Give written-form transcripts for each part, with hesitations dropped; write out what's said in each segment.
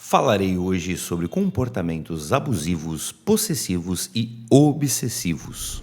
Falarei hoje sobre comportamentos abusivos, possessivos e obsessivos.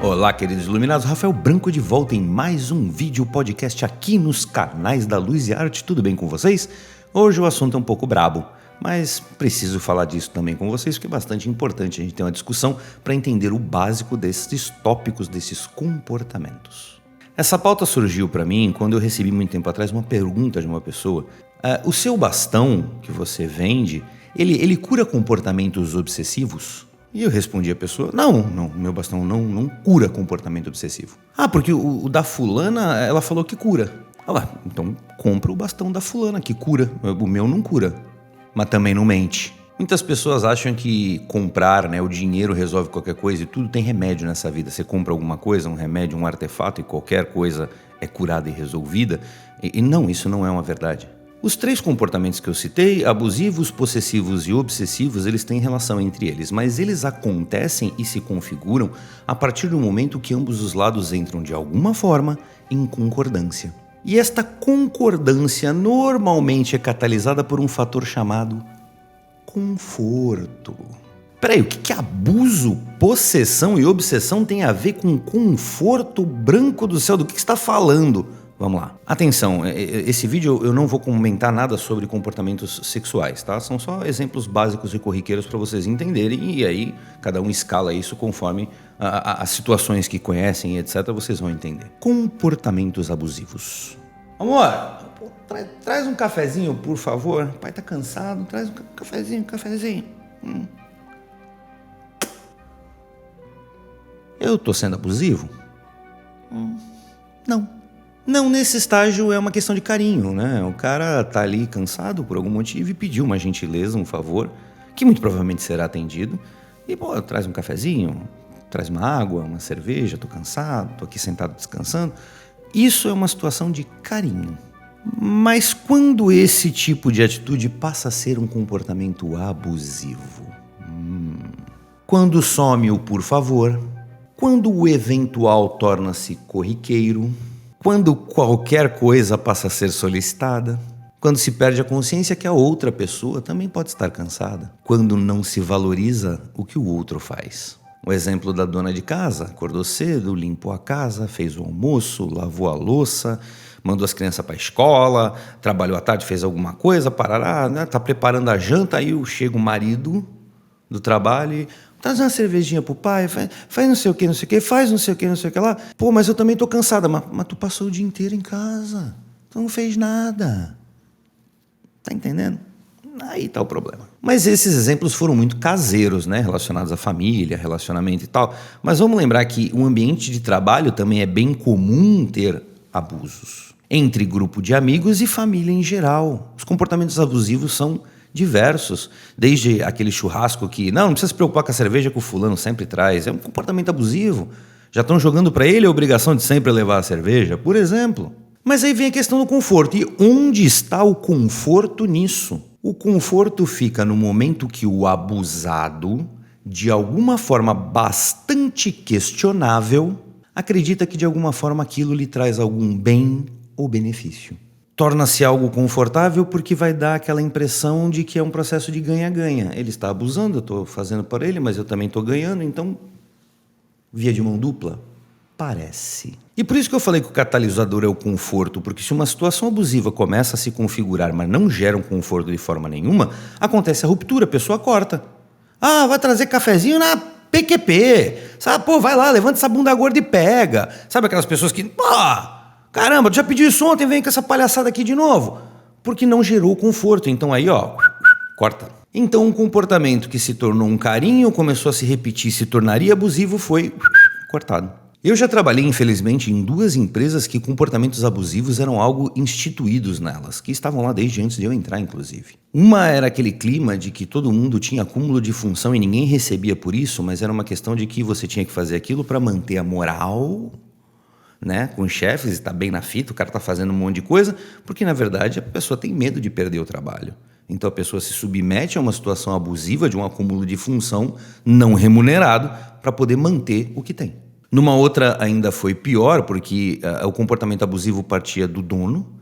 Olá, queridos iluminados, Rafael Branco de volta em mais um vídeo podcast aqui nos canais da Luz e Arte. Tudo bem com vocês? Hoje o assunto é um pouco brabo, mas preciso falar disso também com vocês porque é bastante importante a gente ter uma discussão para entender o básico desses tópicos, desses comportamentos. Essa pauta surgiu para mim quando eu recebi muito tempo atrás uma pergunta de uma pessoa. O seu bastão que você vende, ele cura comportamentos obsessivos? E eu respondi à pessoa, não, meu bastão não cura comportamento obsessivo. Porque o da fulana, ela falou que cura. Então compra o bastão da fulana que cura, o meu não cura, mas também não mente. Muitas pessoas acham que comprar, o dinheiro resolve qualquer coisa e tudo tem remédio nessa vida. Você compra alguma coisa, um remédio, um artefato e qualquer coisa é curada e resolvida. E não, isso não é uma verdade. Os três comportamentos que eu citei, abusivos, possessivos e obsessivos, eles têm relação entre eles, mas eles acontecem e se configuram a partir do momento que ambos os lados entram de alguma forma em concordância. E esta concordância normalmente é catalisada por um fator chamado conforto. Peraí, o que abuso, possessão e obsessão tem a ver com conforto? Branco do céu, do que você está falando? Vamos lá. Atenção, esse vídeo eu não vou comentar nada sobre comportamentos sexuais, tá? São só exemplos básicos e corriqueiros para vocês entenderem e aí cada um escala isso conforme as situações que conhecem, etc. Vocês vão entender. Comportamentos abusivos. Amor, traz um cafezinho, por favor. O pai tá cansado, traz um cafezinho. Eu tô sendo abusivo? Não, nesse estágio é uma questão de carinho, né? O cara tá ali cansado por algum motivo e pediu uma gentileza, um favor, que muito provavelmente será atendido. E, traz um cafezinho, traz uma água, uma cerveja, tô cansado, tô aqui sentado descansando. Isso é uma situação de carinho. Mas quando esse tipo de atitude passa a ser um comportamento abusivo? Quando some o por favor, quando o eventual torna-se corriqueiro, quando qualquer coisa passa a ser solicitada, quando se perde a consciência que a outra pessoa também pode estar cansada, quando não se valoriza o que o outro faz. O exemplo da dona de casa, acordou cedo, limpou a casa, fez o almoço, lavou a louça, mandou as crianças para a escola, trabalhou à tarde, fez alguma coisa, tá preparando a janta, aí chega o marido do trabalho e traz uma cervejinha pro pai, faz não sei o que, faz não sei o que lá. Mas eu também tô cansada, mas tu passou o dia inteiro em casa, tu não fez nada. Tá entendendo? Aí tá o problema. Mas esses exemplos foram muito caseiros, relacionados à família, relacionamento e tal. Mas vamos lembrar que o ambiente de trabalho também é bem comum ter abusos. Entre grupo de amigos e família em geral. Os comportamentos abusivos são diversos. Desde aquele churrasco que, não precisa se preocupar com a cerveja que o fulano sempre traz. É um comportamento abusivo. Já estão jogando para ele a obrigação de sempre levar a cerveja, por exemplo. Mas aí vem a questão do conforto. E onde está o conforto nisso? O conforto fica no momento que o abusado, de alguma forma bastante questionável, acredita que de alguma forma aquilo lhe traz algum bem ou benefício. Torna-se algo confortável porque vai dar aquela impressão de que é um processo de ganha-ganha. Ele está abusando, eu estou fazendo por ele, mas eu também estou ganhando, então, via de mão dupla. Parece. E por isso que eu falei que o catalisador é o conforto, porque se uma situação abusiva começa a se configurar, mas não gera um conforto de forma nenhuma, acontece a ruptura, a pessoa corta. Vai trazer cafezinho na PQP, sabe? Vai lá, levanta essa bunda gorda e pega. Sabe aquelas pessoas que, caramba, tu já pediu isso ontem, vem com essa palhaçada aqui de novo. Porque não gerou conforto, então aí, corta. Então um comportamento que se tornou um carinho, começou a se repetir, se tornaria abusivo, foi cortado. Eu já trabalhei, infelizmente, em 2 empresas que comportamentos abusivos eram algo instituídos nelas, que estavam lá desde antes de eu entrar, inclusive. Uma era aquele clima de que todo mundo tinha acúmulo de função e ninguém recebia por isso, mas era uma questão de que você tinha que fazer aquilo para manter a moral, com os chefes, está bem na fita, o cara está fazendo um monte de coisa, porque, na verdade, a pessoa tem medo de perder o trabalho. Então a pessoa se submete a uma situação abusiva de um acúmulo de função não remunerado para poder manter o que tem. Numa outra ainda foi pior, porque o comportamento abusivo partia do dono,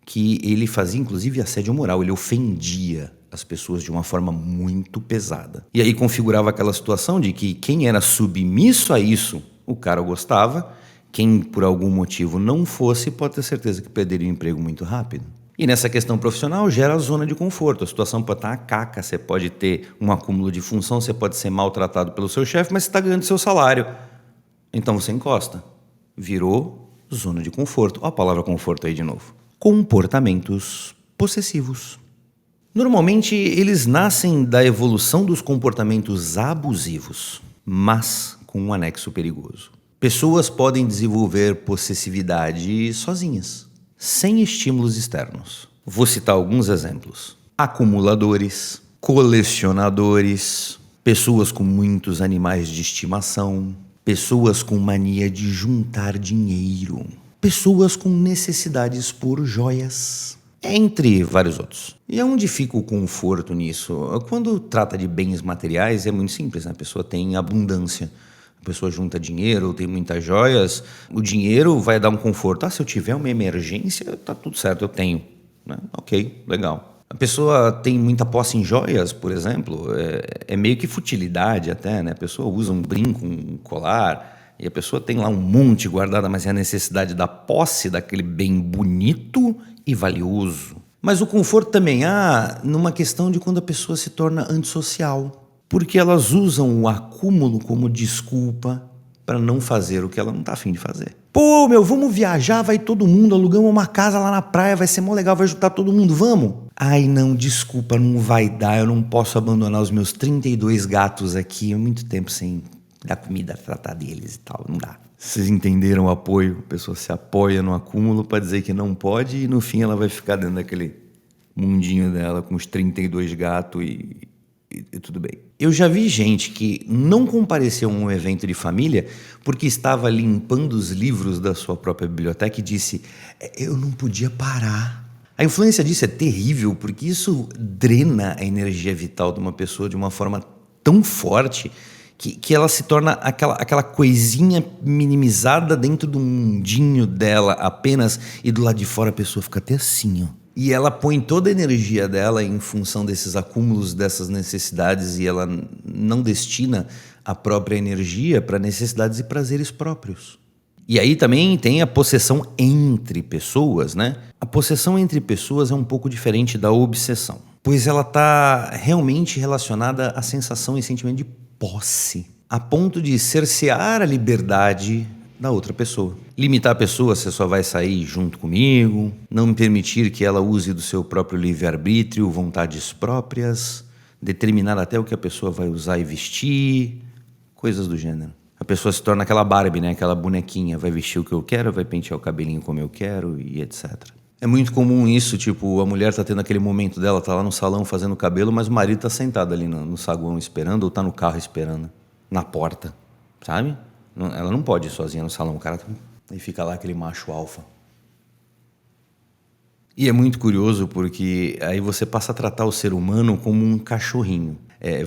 que ele fazia inclusive assédio moral, ele ofendia as pessoas de uma forma muito pesada. E aí configurava aquela situação de que quem era submisso a isso, o cara gostava, quem por algum motivo não fosse, pode ter certeza que perderia o emprego muito rápido. E nessa questão profissional gera a zona de conforto, a situação pode estar a caca, você pode ter um acúmulo de função, você pode ser maltratado pelo seu chefe, mas você está ganhando seu salário. Então você encosta. Virou zona de conforto. Olha a palavra conforto aí de novo. Comportamentos possessivos. Normalmente eles nascem da evolução dos comportamentos abusivos, mas com um anexo perigoso. Pessoas podem desenvolver possessividade sozinhas, sem estímulos externos. Vou citar alguns exemplos. Acumuladores, colecionadores, pessoas com muitos animais de estimação, pessoas com mania de juntar dinheiro, pessoas com necessidades por joias, entre vários outros. E onde fica o conforto nisso? Quando trata de bens materiais é muito simples, né? A pessoa tem abundância. A pessoa junta dinheiro, tem muitas joias, o dinheiro vai dar um conforto. Se eu tiver uma emergência, tá tudo certo, eu tenho. Né? Ok, legal. A pessoa tem muita posse em joias, por exemplo, é meio que futilidade até, né? A pessoa usa um brinco, um colar, e a pessoa tem lá um monte guardado, mas é a necessidade da posse daquele bem bonito e valioso. Mas o conforto também há numa questão de quando a pessoa se torna antissocial. Porque elas usam o acúmulo como desculpa para não fazer o que ela não tá afim de fazer. Pô, vamos viajar, vai todo mundo, alugamos uma casa lá na praia, vai ser mó legal, vai juntar todo mundo, vamos? Ai não, desculpa, não vai dar, eu não posso abandonar os meus 32 gatos aqui, há muito tempo sem dar comida, tratar deles e tal, não dá. Vocês entenderam o apoio? A pessoa se apoia no acúmulo para dizer que não pode e no fim ela vai ficar dentro daquele mundinho dela com os 32 gatos e tudo bem. Eu já vi gente que não compareceu a um evento de família porque estava limpando os livros da sua própria biblioteca e disse: eu não podia parar. A influência disso é terrível porque isso drena a energia vital de uma pessoa de uma forma tão forte que ela se torna aquela coisinha minimizada dentro do mundinho dela apenas, e do lado de fora a pessoa fica até assim, ó. E ela põe toda a energia dela em função desses acúmulos, dessas necessidades, e ela não destina a própria energia para necessidades e prazeres próprios. E aí também tem a possessão entre pessoas, né? A possessão entre pessoas é um pouco diferente da obsessão, pois ela está realmente relacionada à sensação e sentimento de posse, a ponto de cercear a liberdade da outra pessoa. Limitar a pessoa, você só vai sair junto comigo, não permitir que ela use do seu próprio livre-arbítrio, vontades próprias, determinar até o que a pessoa vai usar e vestir, coisas do gênero. A pessoa se torna aquela Barbie, né? Aquela bonequinha, vai vestir o que eu quero, vai pentear o cabelinho como eu quero e etc. É muito comum isso, tipo, a mulher tá tendo aquele momento dela, tá lá no salão fazendo o cabelo, mas o marido tá sentado ali no saguão esperando, ou tá no carro esperando, na porta, sabe? Ela não pode ir sozinha no salão, o cara aí fica lá aquele macho alfa. E é muito curioso porque aí você passa a tratar o ser humano como um cachorrinho.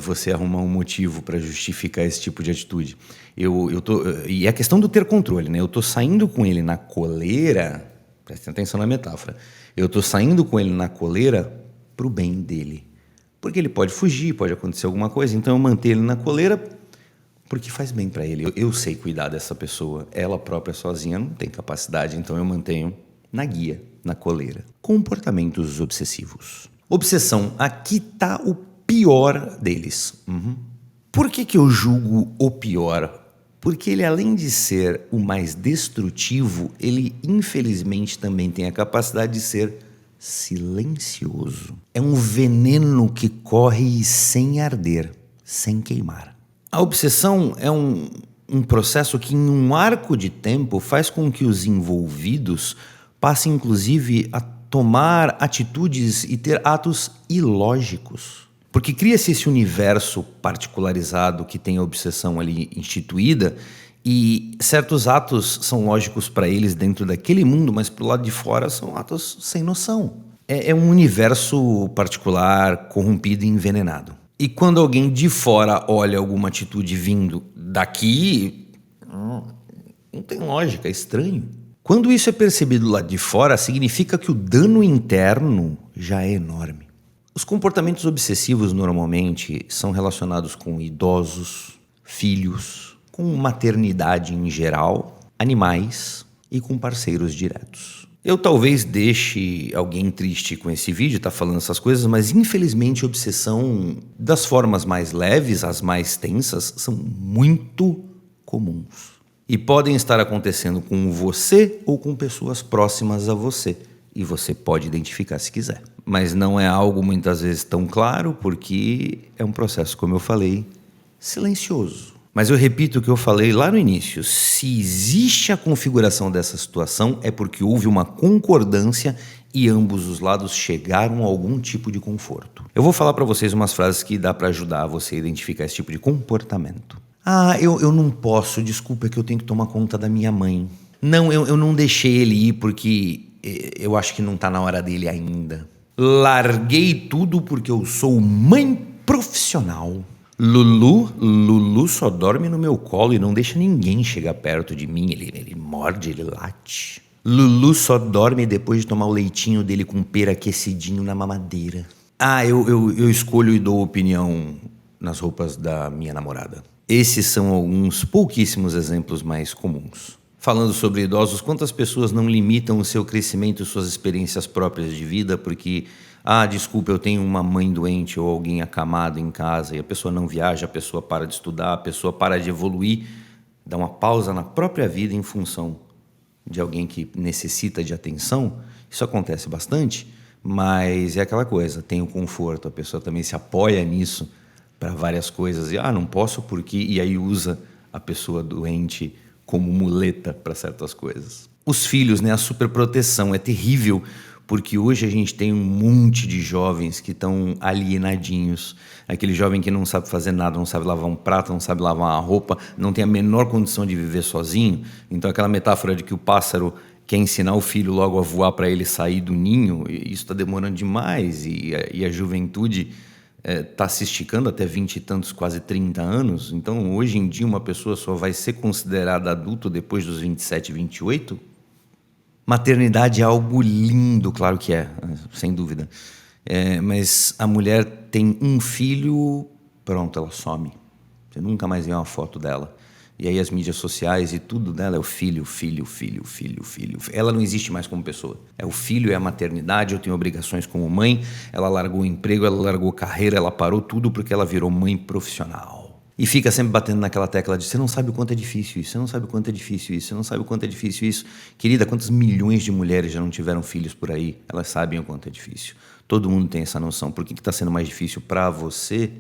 Você arrumar um motivo para justificar esse tipo de atitude. E é a questão do ter controle, né? Eu tô saindo com ele na coleira, prestem atenção na metáfora, eu tô saindo com ele na coleira pro bem dele. Porque ele pode fugir, pode acontecer alguma coisa, então eu mantenho ele na coleira porque faz bem para ele. Eu sei cuidar dessa pessoa. Ela própria sozinha não tem capacidade, então eu mantenho na guia, na coleira. Comportamentos obsessivos. Obsessão, aqui tá o pior deles. Por que eu julgo o pior? Porque ele, além de ser o mais destrutivo, ele infelizmente também tem a capacidade de ser silencioso. É um veneno que corre sem arder, sem queimar. A obsessão é um processo que, em um arco de tempo, faz com que os envolvidos passem, inclusive, a tomar atitudes e ter atos ilógicos. Porque cria-se esse universo particularizado que tem a obsessão ali instituída, e certos atos são lógicos para eles dentro daquele mundo, mas pro lado de fora são atos sem noção. É um universo particular, corrompido e envenenado. E quando alguém de fora olha alguma atitude vindo daqui, Não tem lógica, é estranho. Quando isso é percebido lá de fora, significa que o dano interno já é enorme. Os comportamentos obsessivos normalmente são relacionados com idosos, filhos, com maternidade em geral, animais e com parceiros diretos. Eu talvez deixe alguém triste com esse vídeo, tá falando essas coisas, mas infelizmente obsessão das formas mais leves, as mais tensas, são muito comuns. E podem estar acontecendo com você ou com pessoas próximas a você. E você pode identificar se quiser. Mas não é algo muitas vezes tão claro, porque é um processo, como eu falei, silencioso. Mas eu repito o que eu falei lá no início. Se existe a configuração dessa situação, é porque houve uma concordância e ambos os lados chegaram a algum tipo de conforto. Eu vou falar para vocês umas frases que dá para ajudar você a identificar esse tipo de comportamento. Eu não posso, desculpa, é que eu tenho que tomar conta da minha mãe. Não, eu não deixei ele ir porque eu acho que não tá na hora dele ainda. Larguei tudo porque eu sou mãe profissional. Lulu só dorme no meu colo e não deixa ninguém chegar perto de mim. Ele morde, ele late. Lulu só dorme depois de tomar o leitinho dele com pera aquecidinho na mamadeira. Eu escolho e dou opinião nas roupas da minha namorada. Esses são alguns pouquíssimos exemplos mais comuns. Falando sobre idosos, quantas pessoas não limitam o seu crescimento e suas experiências próprias de vida porque, desculpa, eu tenho uma mãe doente ou alguém acamado em casa e a pessoa não viaja, a pessoa para de estudar, a pessoa para de evoluir, dá uma pausa na própria vida em função de alguém que necessita de atenção. Isso acontece bastante, mas é aquela coisa, tem o conforto, a pessoa também se apoia nisso para várias coisas, e não posso porque, e aí usa a pessoa doente como muleta para certas coisas. Os filhos, a superproteção é terrível, porque hoje a gente tem um monte de jovens que estão alienadinhos. Aquele jovem que não sabe fazer nada, não sabe lavar um prato, não sabe lavar uma roupa, não tem a menor condição de viver sozinho. Então aquela metáfora de que o pássaro quer ensinar o filho logo a voar para ele sair do ninho, isso está demorando demais, e a juventude está se esticando até 20 e tantos, quase 30 anos. Então, hoje em dia, uma pessoa só vai ser considerada adulto depois dos 27, 28? Maternidade é algo lindo, claro que é, sem dúvida. Mas a mulher tem um filho, pronto, ela some. Você nunca mais vê uma foto dela. E aí as mídias sociais e tudo dela é o filho, filho, filho, filho, filho. Ela não existe mais como pessoa. É o filho, é a maternidade, eu tenho obrigações como mãe. Ela largou o emprego, ela largou carreira, ela parou tudo porque ela virou mãe profissional. E fica sempre batendo naquela tecla de você não sabe o quanto é difícil isso, você não sabe o quanto é difícil isso, você não sabe o quanto é difícil isso. Querida, quantas milhões de mulheres já não tiveram filhos por aí? Elas sabem o quanto é difícil. Todo mundo tem essa noção. Por que está sendo mais difícil para você?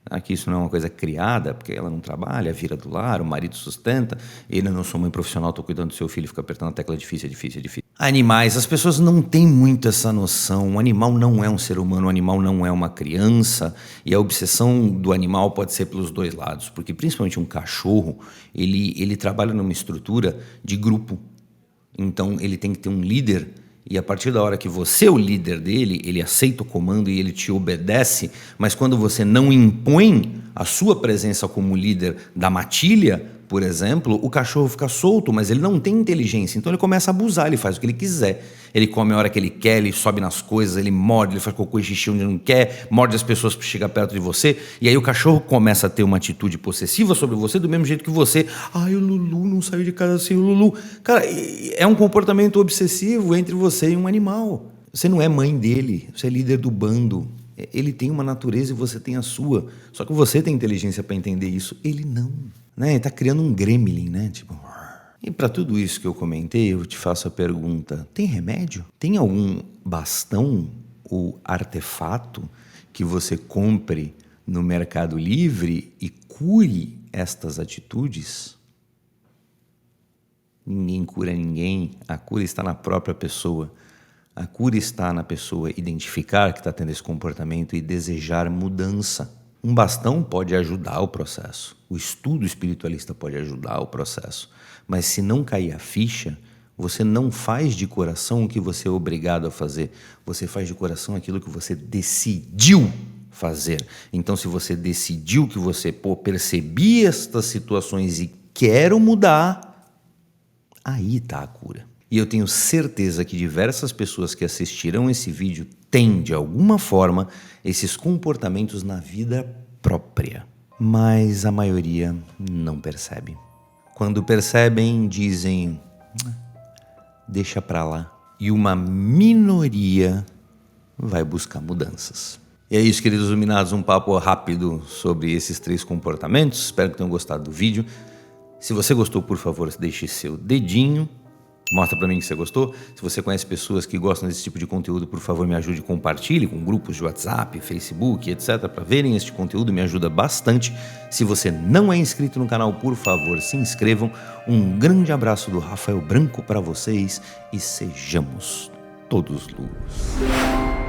Aqui isso não é uma coisa criada, porque ela não trabalha, vira do lar, o marido sustenta, ele não sou mãe profissional, estou cuidando do seu filho, fica apertando a tecla difícil, é difícil, é difícil. Animais, as pessoas não têm muito essa noção, um animal não é um ser humano, um animal não é uma criança, e a obsessão do animal pode ser pelos dois lados, porque principalmente um cachorro, ele trabalha numa estrutura de grupo, então ele tem que ter um líder. E a partir da hora que você é o líder dele, ele aceita o comando e ele te obedece, mas quando você não impõe a sua presença como líder da matilha, por exemplo, o cachorro fica solto, mas ele não tem inteligência, então ele começa a abusar, ele faz o que ele quiser. Ele come a hora que ele quer, ele sobe nas coisas, ele morde, ele faz cocô e xixi onde não quer, morde as pessoas para chegar perto de você, e aí o cachorro começa a ter uma atitude possessiva sobre você do mesmo jeito que você. O Lulu não saiu de casa sem o Lulu. Cara, é um comportamento obsessivo entre você e um animal. Você não é mãe dele, você é líder do bando. Ele tem uma natureza e você tem a sua. Só que você tem inteligência para entender isso, ele não. Ele está criando um gremlin, tipo... E para tudo isso que eu comentei, eu te faço a pergunta, tem remédio? Tem algum bastão ou artefato que você compre no Mercado Livre e cure estas atitudes? Ninguém cura ninguém, a cura está na própria pessoa. A cura está na pessoa identificar que está tendo esse comportamento e desejar mudança. Um bastão pode ajudar o processo, o estudo espiritualista pode ajudar o processo, mas se não cair a ficha, você não faz de coração o que você é obrigado a fazer, você faz de coração aquilo que você decidiu fazer. Então, se você decidiu que você percebi estas situações e quero mudar, Aí está a cura. E eu tenho certeza que diversas pessoas que assistiram esse vídeo têm, de alguma forma, esses comportamentos na vida própria. Mas a maioria não percebe. Quando percebem, dizem, deixa pra lá. E uma minoria vai buscar mudanças. E é isso, queridos iluminados, um papo rápido sobre esses 3 comportamentos. Espero que tenham gostado do vídeo. Se você gostou, por favor, deixe seu dedinho. Mostra pra mim que você gostou. Se você conhece pessoas que gostam desse tipo de conteúdo, por favor, me ajude, compartilhe com grupos de WhatsApp, Facebook, etc. para verem este conteúdo, me ajuda bastante. Se você não é inscrito no canal, por favor, se inscrevam. Um grande abraço do Rafael Branco para vocês e sejamos todos luz.